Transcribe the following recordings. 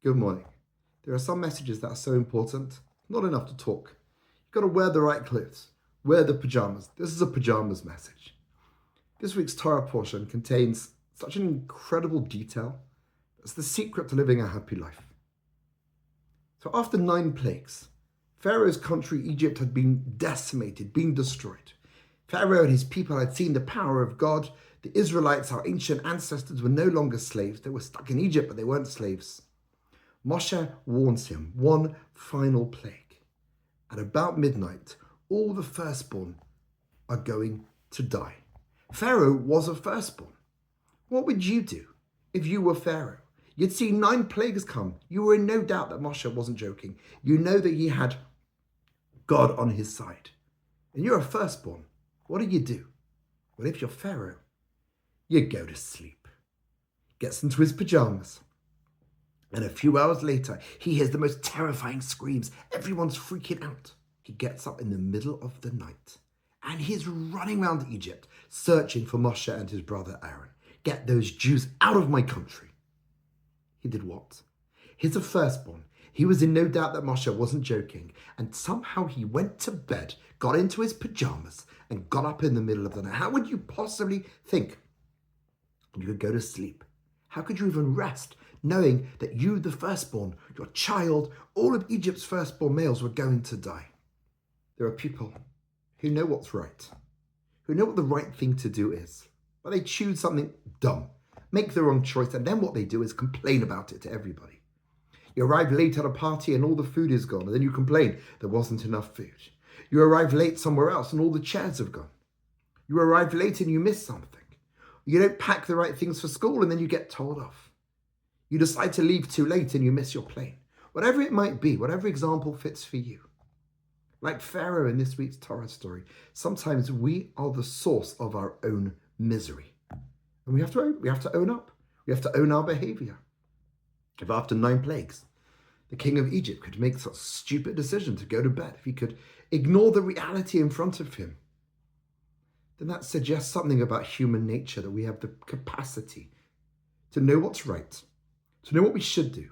Good morning. There are some messages that are so important, not enough to talk. You've got to wear the right clothes, wear the pajamas. This is a pajamas message. This week's Torah portion contains such an incredible detail. It's the secret to living a happy life. So after 9 plagues, Pharaoh's country, Egypt, had been decimated, been destroyed. Pharaoh and his people had seen the power of God. The Israelites, our ancient ancestors, were no longer slaves. They were stuck in Egypt, but they weren't slaves. Moshe warns him, one final plague. At about midnight, all the firstborn are going to die. Pharaoh was a firstborn. What would you do if you were Pharaoh? You'd see 9 plagues come. You were in no doubt that Moshe wasn't joking. You know that he had God on his side. And you're a firstborn. What do? Well, if you're Pharaoh, you go to sleep. Gets into his pajamas. And a few hours later, he hears the most terrifying screams. Everyone's freaking out. He gets up in the middle of the night and he's running around Egypt, searching for Moshe and his brother Aaron. Get those Jews out of my country. He did what? He's a firstborn. He was in no doubt that Moshe wasn't joking. And somehow he went to bed, got into his pajamas, and got up in the middle of the night. How would you possibly think you could go to sleep? How could you even rest, knowing that you, the firstborn, your child, all of Egypt's firstborn males were going to die? There are people who know what's right, who know what the right thing to do is, but they choose something dumb, make the wrong choice, and then what they do is complain about it to everybody. You arrive late at a party and all the food is gone, and then you complain there wasn't enough food. You arrive late somewhere else and all the chairs have gone. You arrive late and you miss something. You don't pack the right things for school and then you get told off. You decide to leave too late and you miss your plane. Whatever it might be, whatever example fits for you. Like Pharaoh in this week's Torah story, sometimes we are the source of our own misery. And we have to own up. We have to own our behavior. If after 9 plagues, the king of Egypt could make such a stupid decision to go to bed, if he could ignore the reality in front of him, then that suggests something about human nature, that we have the capacity to know what's right, to know what we should do.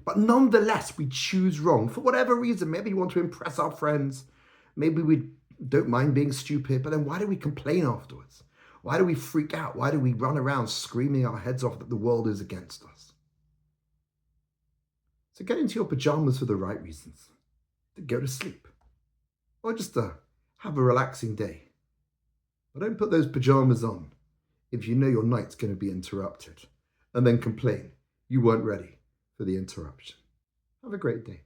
But nonetheless, we choose wrong for whatever reason. Maybe we want to impress our friends. Maybe we don't mind being stupid, but then why do we complain afterwards? Why do we freak out? Why do we run around screaming our heads off that the world is against us? So get into your pajamas for the right reasons, to go to sleep, or just to have a relaxing day. But don't put those pajamas on if you know your night's going to be interrupted and then complain you weren't ready for the interruption. Have a great day.